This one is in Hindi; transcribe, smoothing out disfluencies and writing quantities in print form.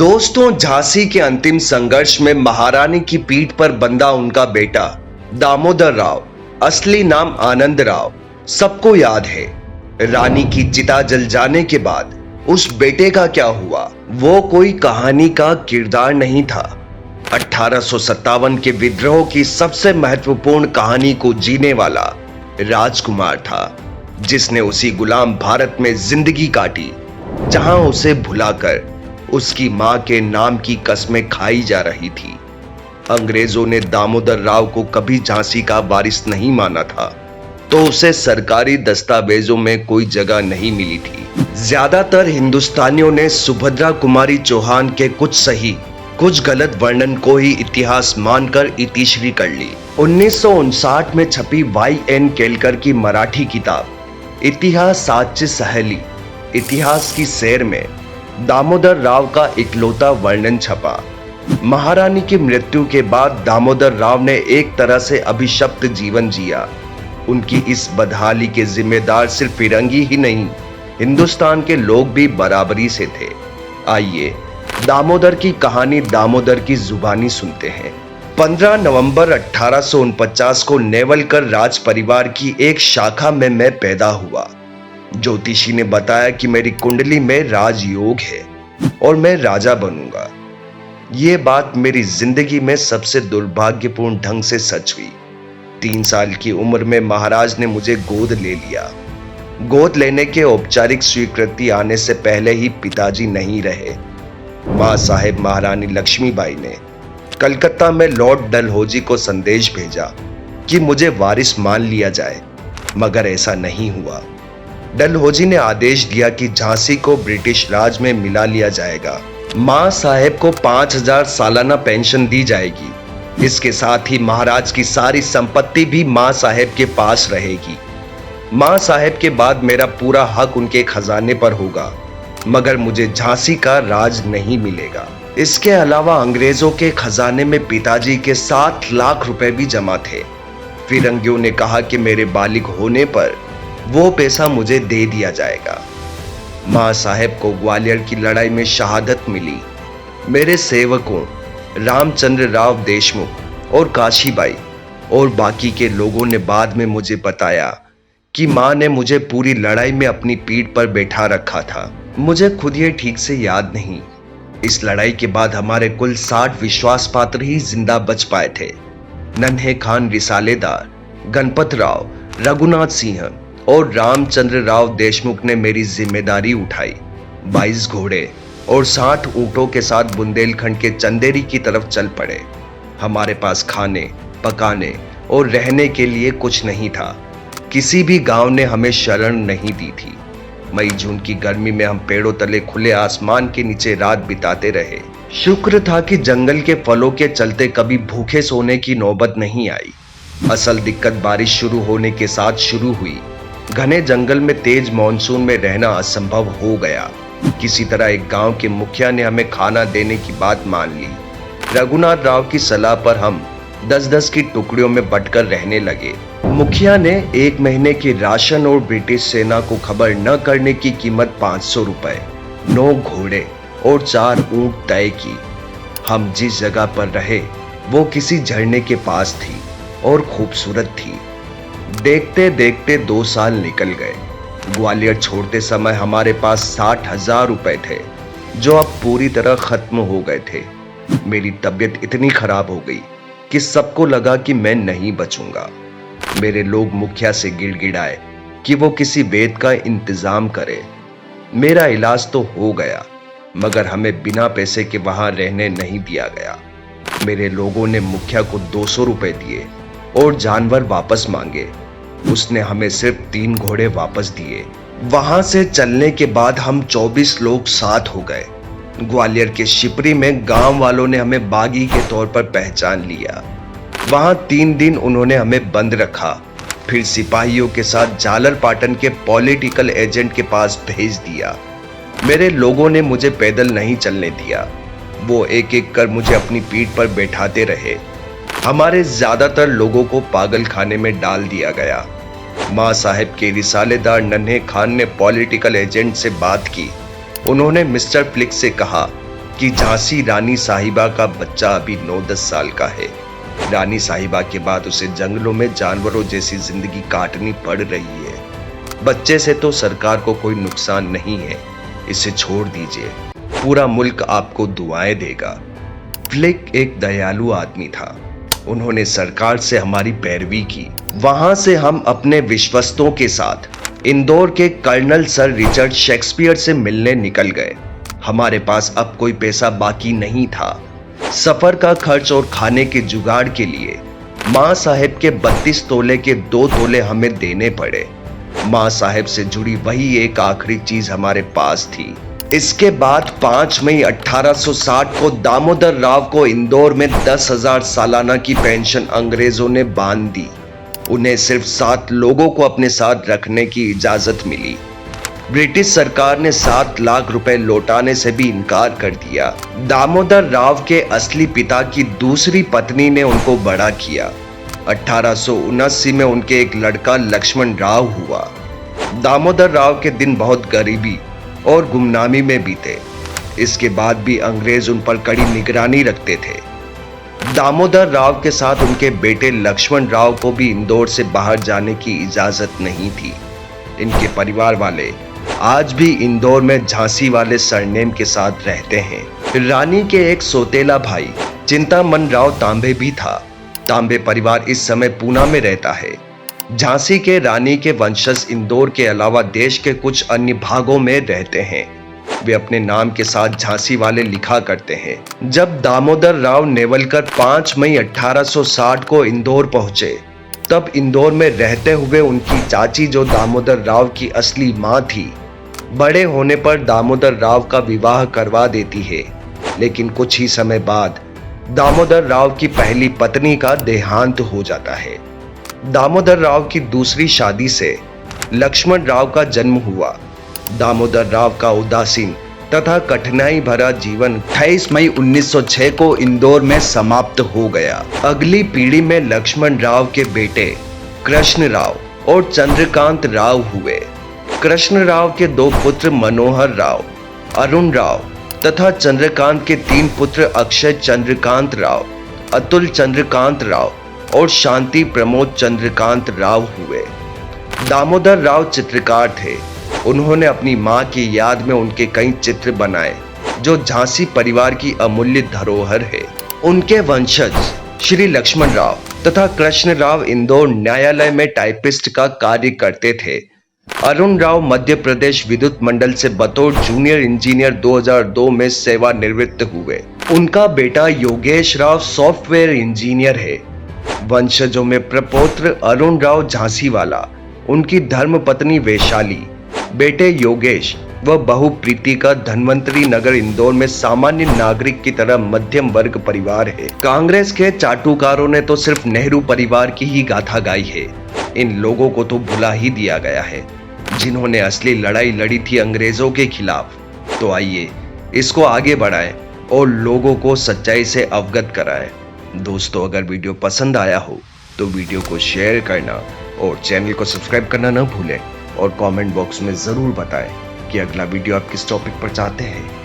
दोस्तों, झांसी के अंतिम संघर्ष में महारानी की पीठ पर बंधा उनका बेटा दामोदर राव, असली नाम आनंद राव, सबको याद है। रानी की चिता जल जाने के बाद उस बेटे का क्या हुआ, वो कोई कहानी का किरदार नहीं था। 1857 के विद्रोह की सबसे महत्वपूर्ण कहानी को जीने वाला राजकुमार था, जिसने उसी गुलाम भारत में जिंदगी काटी जहां उसे भुलाकर उसकी मां के नाम की कस्में खाई जा रही थी। अंग्रेजों ने दामोदर राव को कभी झांसी का वारिस नहीं माना था, तो उसे सरकारी दस्तावेजों में कोई जगह नहीं मिली थी। ज्यादातर हिंदुस्तानियों ने सुभद्रा कुमारी चौहान के कुछ सही कुछ गलत वर्णन को ही इतिहास मानकर इतिश्री कर ली। 1959 में छपी Y.N. केलकर की मराठी किताब इतिहास साच्य सहेली इतिहास की सैर में दामोदर राव का इकलौता वर्णन छपा। महारानी की मृत्यु के बाद दामोदर राव ने एक तरह से अभिशप्त जीवन जिया। उनकी इस बदहाली के जिम्मेदार सिर्फ फिरंगी ही नहीं, हिंदुस्तान के लोग भी बराबरी से थे। आइए दामोदर की कहानी दामोदर की जुबानी सुनते हैं। 15 नवंबर 1849 को नेवलकर राज परिवार की एक शाखा में मैं पैदा हुआ। ज्योतिषी ने बताया कि मेरी कुंडली में राजयोग है और मैं राजा बनूंगा। ये बात मेरी जिंदगी में सबसे दुर्भाग्यपूर्ण ढंग से सच हुई। 3 साल की उम्र में महाराज ने मुझे गोद ले लिया। गोद लेने के औपचारिक स्वीकृति आने से पहले ही पिताजी नहीं रहे। मां साहेब महारानी लक्ष्मीबाई ने कलकत्ता में लॉर्ड डलहौजी को संदेश भेजा कि मुझे वारिस मान लिया जाए, मगर ऐसा नहीं हुआ। डलहौजी ने आदेश दिया कि झांसी को ब्रिटिश राज में मिला लिया जाएगा। मां साहेब को 5000 सालाना पेंशन दी जाएगी। इसके साथ ही महाराज की सारी संपत्ति भी मां साहेब के पास रहेगी। मां साहेब के बाद मेरा पूरा हक उनके खजाने पर होगा, मगर मुझे झांसी का राज नहीं मिलेगा। इसके अलावा अंग्रेजों के खजाने में पिताजी के 7 लाख रुपए भी जमा थे। फिरंगियों ने कहा कि मेरे बालिग होने पर वो पैसा मुझे दे दिया जाएगा। मां साहेब को ग्वालियर की लड़ाई में शहादत मिली। मेरे सेवकों रामचंद्र राव देशमुख और काशीबाई और बाकी के लोगों ने बाद में मुझे बताया कि मां ने मुझे पूरी लड़ाई में अपनी पीठ पर बैठा रखा था। मुझे खुद ये ठीक से याद नहीं। इस लड़ाई के बाद हमारे कुल 60 विश्वास पात्र ही जिंदा बच पाए थे। नन्हे खान रिसालेदार, गणपत राव, रघुनाथ सिंह और रामचंद्र राव देशमुख ने मेरी जिम्मेदारी उठाई। 22 घोड़े और 60 ऊंटों के साथ बुंदेलखंड के चंदेरी की तरफ चल पड़े। हमारे पास खाने, पकाने और रहने के लिए कुछ नहीं था। किसी भी गांव ने हमें शरण नहीं दी थी। मई जून की गर्मी में हम पेड़ों तले खुले आसमान के नीचे रात बिताते रहे। शुक्र था कि जंगल के फलों के चलते कभी भूखे सोने की नौबत नहीं आई। असल दिक्कत बारिश शुरू होने के साथ शुरू हुई। घने जंगल में तेज मॉनसून में रहना असंभव हो गया। किसी तरह एक गांव के मुखिया ने हमें खाना देने की बात मान ली। रघुनाथ राव की सलाह पर हम 10-10 की टुकड़ियों में बंटकर रहने लगे। मुखिया ने 1 महीने के राशन और ब्रिटिश सेना को खबर न करने की कीमत 500 रुपए, 9 घोड़े और 4 ऊंट तय की। हम जिस जगह पर रहे वो किसी झरने के पास थी और खूबसूरत थी। देखते देखते 2 साल निकल गए। ग्वालियर छोड़ते समय हमारे पास 60,000 रुपए थे, जो अब पूरी तरह खत्म हो गए थे। मेरी तबीयत इतनी खराब हो गई कि सबको लगा कि मैं नहीं बचूंगा। मेरे लोग मुखिया से गिड़गिड़ाए कि वो किसी वैद्य का इंतजाम करे। मेरा इलाज तो हो गया, मगर हमें बिना पैसे के वहां रहने नहीं दिया गया। मेरे लोगों ने मुखिया को 200 रुपए दिए और जानवर वापस मांगे। उसने हमें सिर्फ 3 घोड़े वापस दिए। वहां से चलने के बाद हम 24 लोग साथ हो गए। ग्वालियर के शिपरी में गांव वालों ने हमें बागी के तौर पर पहचान लिया। वहां 3 दिन उन्होंने हमें बंद रखा, फिर सिपाहियों के साथ जालरपाटन के पॉलिटिकल एजेंट के पास भेज दिया। मेरे लोगों ने मुझे पैदल नहीं चलने दिया। वो एक एक कर मुझे अपनी पीठ पर बैठाते रहे। हमारे ज्यादातर लोगों को पागल खाने में डाल दिया गया। मां साहेब के रिसालेदार नन्हे खान ने पॉलिटिकल एजेंट से बात की। उन्होंने मिस्टर फ्लिक से कहा कि झांसी रानी साहिबा का बच्चा अभी 9-10 साल का है। रानी साहिबा के बाद उसे जंगलों में जानवरों जैसी जिंदगी काटनी पड़ रही है। बच्चे से तो सरकार को कोई नुकसान नहीं है, इसे छोड़ दीजिए, पूरा मुल्क आपको दुआएं देगा। फ्लिक एक दयालु आदमी था। उन्होंने सरकार से हमारी पैरवी की। वहां से हम अपने विश्वस्तों के साथ इंदौर के कर्नल सर रिचर्ड शेक्सपियर से मिलने निकल गए। हमारे पास अब कोई पैसा बाकी नहीं था। सफर का खर्च और खाने के जुगाड़ के लिए मां साहेब के 32 तोले के 2 तोले हमें देने पड़े। मां साहेब से जुड़ी वही एक आखिरी चीज हमारे पास थी। इसके बाद 5 मई 1860 को दामोदर राव को इंदौर में 10,000 सालाना की पेंशन अंग्रेजों ने बांध दी। उन्हें सिर्फ 7 लोगों को अपने साथ रखने की इजाजत मिली। ब्रिटिश सरकार ने 7 लाख रुपए लौटाने से भी इनकार कर दिया। दामोदर राव के असली पिता की दूसरी पत्नी ने उनको बड़ा किया। 1879 में उनके एक लड़का लक्ष्मण राव हुआ। दामोदर राव के दिन बहुत गरीबी और गुमनामी में बीते। इसके बाद भी अंग्रेज उन पर कड़ी निगरानी रखते थे। दामोदर राव के साथ उनके बेटे लक्ष्मण राव को भी इंदौर से बाहर जाने की इजाजत नहीं थी। इनके परिवार वाले आज भी इंदौर में झांसी वाले सरनेम के साथ रहते हैं। रानी के एक सौतेला भाई चिंतामन राव तांबे भी था। तांबे परिवार इस समय पूना में रहता है। झांसी के रानी के वंशज इंदौर के अलावा देश के कुछ अन्य भागों में रहते हैं। वे अपने नाम के साथ झांसी वाले लिखा करते हैं। जब दामोदर राव नेवलकर 5 मई 1860 को इंदौर पहुंचे, तब इंदौर में रहते हुए उनकी चाची, जो दामोदर राव की असली मां थी, बड़े होने पर दामोदर राव का विवाह करवा देती है। लेकिन कुछ ही समय बाद दामोदर राव की पहली पत्नी का देहांत हो जाता है। दामोदर राव की दूसरी शादी से लक्ष्मण राव का जन्म हुआ। दामोदर राव का उदासीन तथा कठिनाई भरा जीवन 28 मई 1906 को इंदौर में समाप्त हो गया। अगली पीढ़ी में लक्ष्मण राव के बेटे कृष्ण राव और चंद्रकांत राव हुए। कृष्ण राव के 2 पुत्र मनोहर राव, अरुण राव तथा चंद्रकांत के 3 पुत्र अक्षय चंद्रकांत राव, अतुल चंद्रकांत राव और शांति प्रमोद चंद्रकांत राव हुए। दामोदर राव चित्रकार थे। उन्होंने अपनी मां की याद में उनके कई चित्र बनाए, जो झांसी परिवार की अमूल्य धरोहर है। उनके वंशज श्री लक्ष्मण राव तथा कृष्ण राव इंदौर न्यायालय में टाइपिस्ट का कार्य करते थे। अरुण राव मध्य प्रदेश विद्युत मंडल से बतौर जूनियर इंजीनियर 2002 में सेवानिवृत्त हुए। उनका बेटा योगेश राव सॉफ्टवेयर इंजीनियर है। वंशजों में प्रपौत्र अरुण राव झांसी वाला, उनकी धर्मपत्नी वैशाली, बेटे योगेश व बहू प्रीति का धन्वंतरी नगर इंदौर में सामान्य नागरिक की तरह मध्यम वर्ग परिवार है। कांग्रेस के चाटुकारों ने तो सिर्फ नेहरू परिवार की ही गाथा गाई है। इन लोगों को तो भुला ही दिया गया है, जिन्होंने असली लड़ाई लड़ी थी अंग्रेजों के खिलाफ। तो आइए इसको आगे बढ़ाएं और लोगों को सच्चाई से अवगत कराएं। दोस्तों, अगर वीडियो पसंद आया हो तो वीडियो को शेयर करना और चैनल को सब्सक्राइब करना ना भूलें और कमेंट बॉक्स में जरूर बताएं कि अगला वीडियो आप किस टॉपिक पर चाहते हैं।